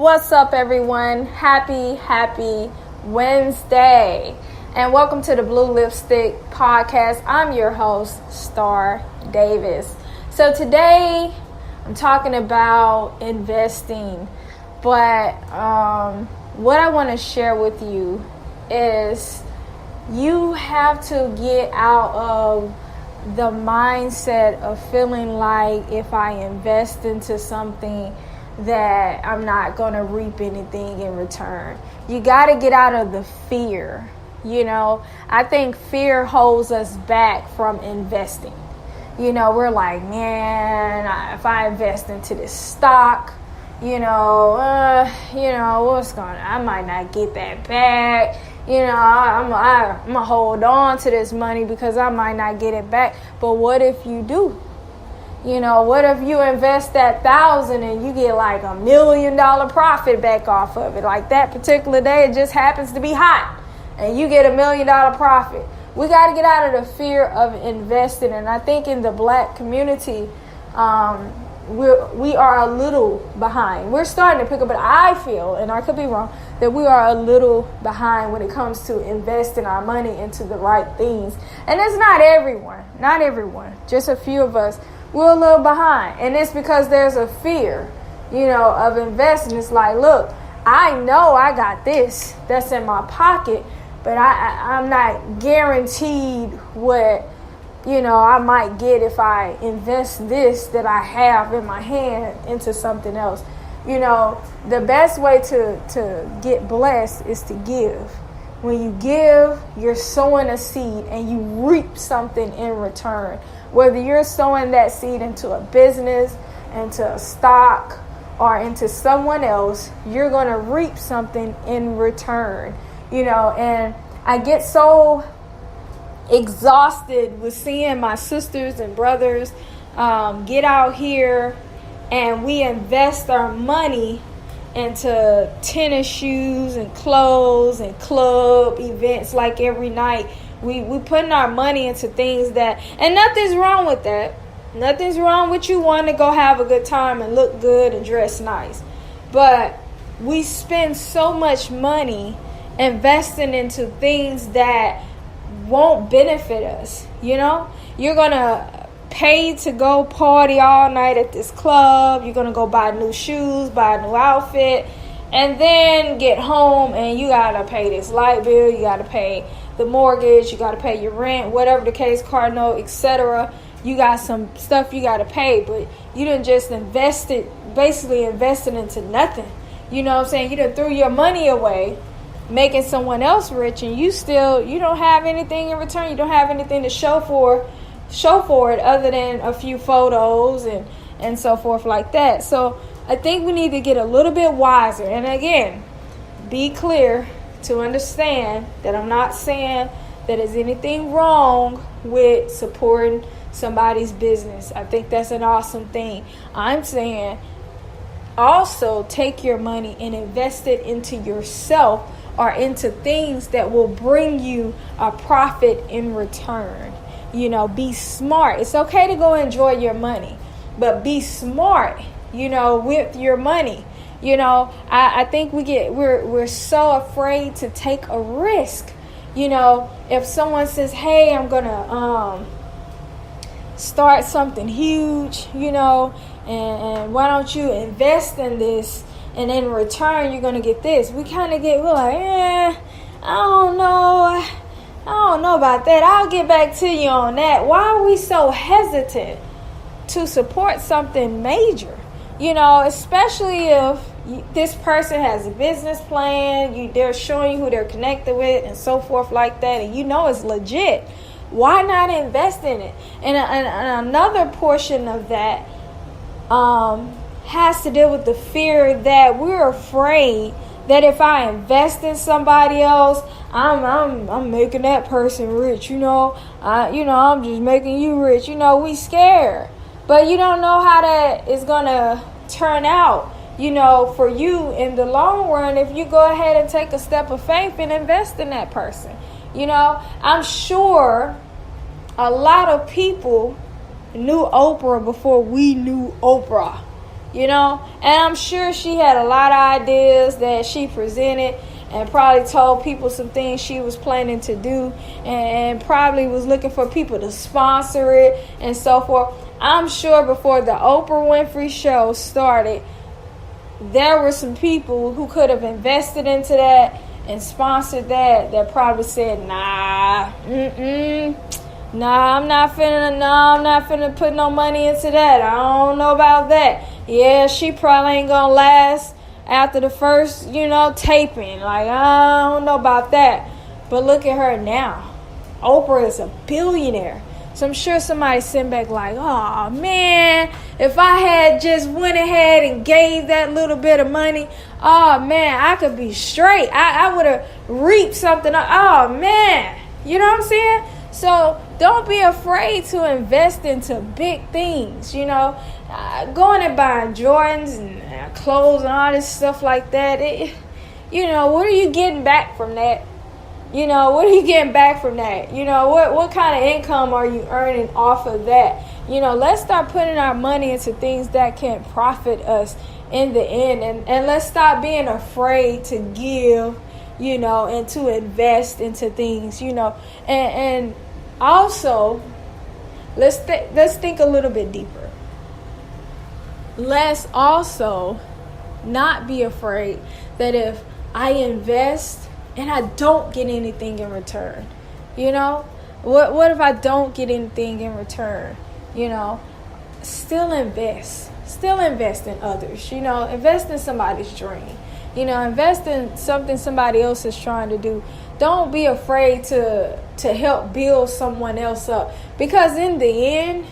What's up, everyone? Happy Wednesday. And welcome to the Blue Lipstick Podcast. I'm your host, Star Davis. So today, I'm talking about investing. But what I want to share with you is you have to get out of the mindset of feeling like if I invest into something that I'm not going to reap anything in return. You got to get out of the fear. I think fear holds us back from investing. We're like, man, if I invest into this stock, I might not get that back. I'm going to hold on to this money because I might not get it back. But what if you do? What if you invest that $1,000 and you get like $1 million profit back off of it? Like that particular day, it just happens to be hot and you get $1 million profit. We got to get out of the fear of investing. And I think in the Black community, we are a little behind. We're starting to pick up, but I feel, and I could be wrong, that we are a little behind when it comes to investing our money into the right things. And it's not everyone, just a few of us. We're a little behind. And it's because there's a fear, of investing. It's like, look, I know I got this that's in my pocket, but I'm not guaranteed what I might get if I invest this that I have in my hand into something else. The best way to get blessed is to give. When you give, you're sowing a seed and you reap something in return. Whether you're sowing that seed into a business, into a stock, or into someone else, you're going to reap something in return. And I get so exhausted with seeing my sisters and brothers get out here and we invest our money into tennis shoes and clothes and club events like every night. We putting our money into things that, and nothing's wrong with that. Nothing's wrong with you wanting to go have a good time and look good and dress nice. But we spend so much money investing into things that won't benefit us. You're going to pay to go party all night at this club. You're going to go buy new shoes, buy a new outfit, and then get home and you got to pay this light bill. You got to pay the mortgage. You got to pay your rent, whatever the case, car note, etc. You got some stuff you got to pay, but you didn't just basically invested into nothing. You know what I'm saying? You done threw your money away making someone else rich, and you don't have anything in return. You don't have anything to show for it other than a few photos and so forth like that. So I think we need to get a little bit wiser. And again, be clear to understand that I'm not saying that there's anything wrong with supporting somebody's business. I think that's an awesome thing. I'm saying also take your money and invest it into yourself or into things that will bring you a profit in return. Be smart. It's okay to go enjoy your money, but be smart, with your money. I think we're so afraid to take a risk. If someone says, hey, I'm going to start something huge, and why don't you invest in this? And in return, you're going to get this. We're like, I don't know about that. I'll get back to you on that. Why are we so hesitant to support something major? Especially if this person has a business plan, they're showing you who they're connected with and so forth like that, and it's legit. Why not invest in it? And another portion of that has to deal with the fear that we're afraid that if I invest in somebody else, I'm making that person rich. I'm just making you rich. We scared, but you don't know how that is gonna turn out. For you in the long run, if you go ahead and take a step of faith and invest in that person. I'm sure a lot of people knew Oprah before we knew Oprah. And I'm sure she had a lot of ideas that she presented and probably told people some things she was planning to do, and probably was looking for people to sponsor it and so forth. I'm sure before the Oprah Winfrey show started, there were some people who could have invested into that and sponsored that probably said, nah, I'm not finna put no money into that. I don't know about that. Yeah, she probably ain't gonna last after the first, taping. Like, I don't know about that. But look at her now. Oprah is a billionaire. So I'm sure somebody's sitting back like, oh, man, if I had just went ahead and gave that little bit of money, oh, man, I could be straight. I would have reaped something. Oh, man. You know what I'm saying? So don't be afraid to invest into big things, going and buying Jordans and clothes and all this stuff like that. What are you getting back from that? What are you getting back from that? What kind of income are you earning off of that? Let's start putting our money into things that can profit us in the end. And let's stop being afraid to give, and to invest into things, and also, let's think a little bit deeper. Let's also not be afraid that if I invest and I don't get anything in return, what if I don't get anything in return? Still invest in others. Invest in somebody's dream. Invest in something somebody else is trying to do. Don't be afraid to help build someone else up. Because in the end,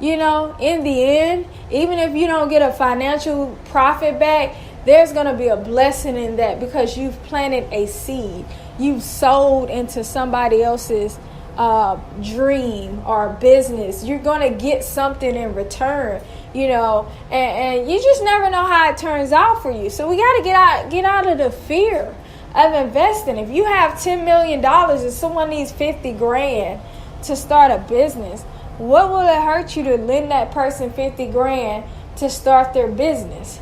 even if you don't get a financial profit back, there's going to be a blessing in that because you've planted a seed. You've sowed into somebody else's dream or business. You're going to get something in return, and you just never know how it turns out for you. So we got to get out of the fear of investing. If you have $10 million and someone needs $50,000 to start a business, what will it hurt you to lend that person $50,000 to start their business?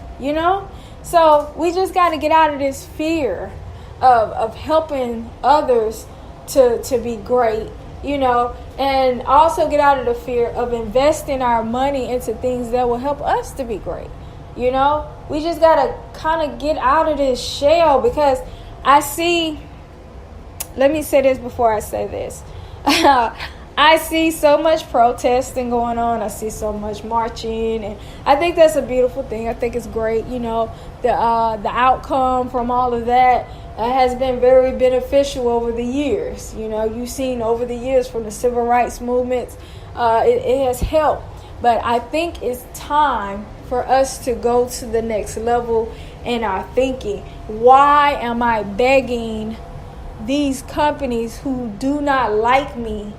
So we just got to get out of this fear of helping others to be great, and also get out of the fear of investing our money into things that will help us to be great. We just got to kind of get out of this shell, because let me say this before I say this. I see so much protesting going on. I see so much marching, and I think that's a beautiful thing. I think it's great. The outcome from all of that has been very beneficial over the years. You've seen over the years from the civil rights movements, it has helped. But I think it's time for us to go to the next level in our thinking. Why am I begging these companies who do not like me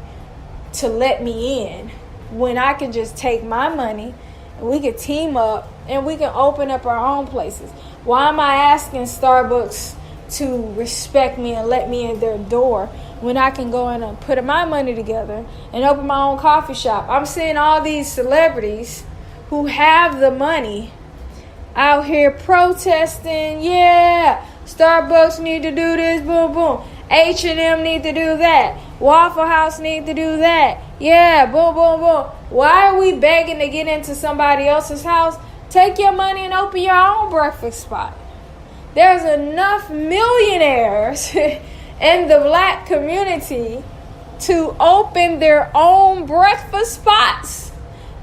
to let me in when I can just take my money and we can team up and we can open up our own places? Why am I asking Starbucks to respect me and let me in their door when I can go in and put my money together and open my own coffee shop? I'm seeing all these celebrities who have the money out here protesting. Yeah, Starbucks need to do this, boom, boom. H&M need to do that. Waffle House need to do that. Yeah, boom, boom, boom. Why are we begging to get into somebody else's house? Take your money and open your own breakfast spot. There's enough millionaires in the black community to open their own breakfast spots,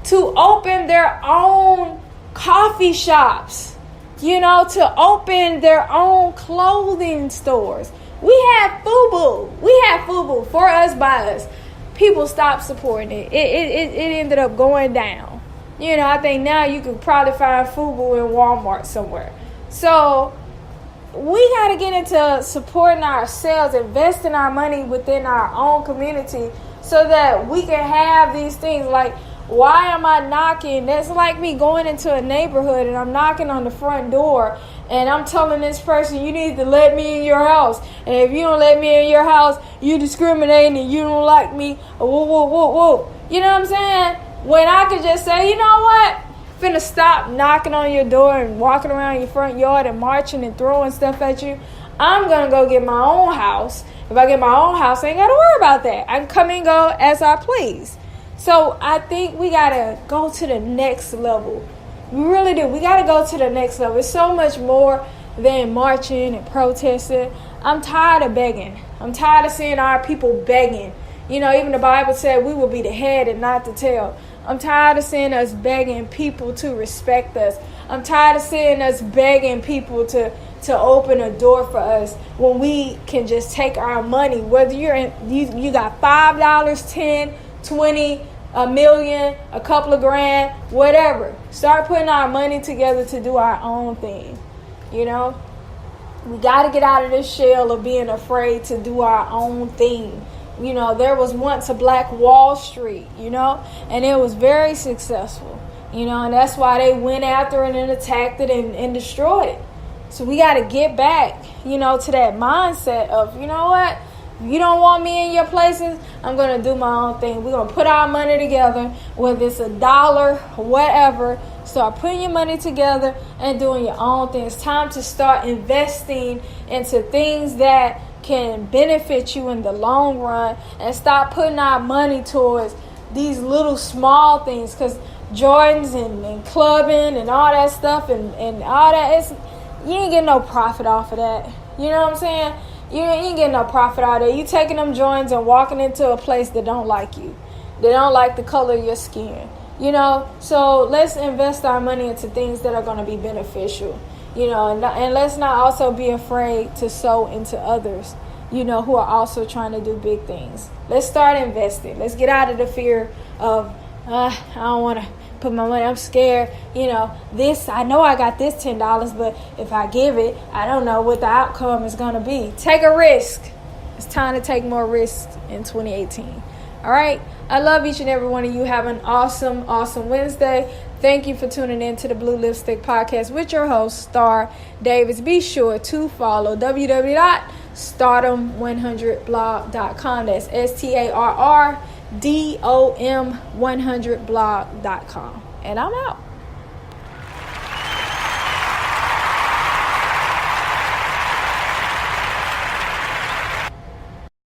to open their own coffee shops, to open their own clothing stores. We had FUBU for us, by us. People stopped supporting it. It ended up going down. I think now you could probably find FUBU in Walmart somewhere. So we got to get into supporting ourselves, investing our money within our own community so that we can have these things. Like, why am I knocking? That's like me going into a neighborhood and I'm knocking on the front door and I'm telling this person, you need to let me in your house. And if you don't let me in your house, you discriminating and you don't like me. Whoa, whoa, whoa, whoa. You know what I'm saying? When I could just say, you know what? finna stop knocking on your door and walking around your front yard and marching and throwing stuff at you. I'm going to go get my own house. If I get my own house, I ain't got to worry about that. I can come and go as I please. So I think we got to go to the next level. We really do. We got to go to the next level. It's so much more than marching and protesting. I'm tired of begging. I'm tired of seeing our people begging. You know, even the Bible said we will be the head and not the tail. I'm tired of seeing us begging people to respect us. I'm tired of seeing us begging people to open a door for us when we can just take our money. Whether you got $5, 10, 20, a million, a couple of grand, whatever. Start putting our money together to do our own thing. You know, we got to get out of this shell of being afraid to do our own thing. You know, there was once a Black Wall Street, you know, and it was very successful, you know, and that's why they went after it and attacked it and destroyed it. So we got to get back, you know, to that mindset of, you know what, you don't want me in your places, I'm going to do my own thing. We're going to put our money together, whether it's $1, whatever. Start putting your money together and doing your own thing. It's time to start investing into things that can benefit you in the long run, and stop putting our money towards these little small things, because Jordans and clubbing and all that stuff and all that, you ain't getting no profit off of that. You know what I'm saying? You ain't getting no profit out of it. You taking them joints and walking into a place that don't like you. They don't like the color of your skin. You know, so let's invest our money into things that are going to be beneficial. You know, and let's not also be afraid to sow into others, you know, who are also trying to do big things. Let's start investing. Let's get out of the fear of, I don't want to put my money, I'm scared. You know, I know I got this $10, but if I give it, I don't know what the outcome is going to be. Take a risk. It's time to take more risks in 2018. All right. I love each and every one of you. Have an awesome, awesome Wednesday. Thank you for tuning in to the Blue Lipstick Podcast with your host, Star Davis. Be sure to follow www.stardom100blog.com. That's STARRDOM100blog.com. And I'm out.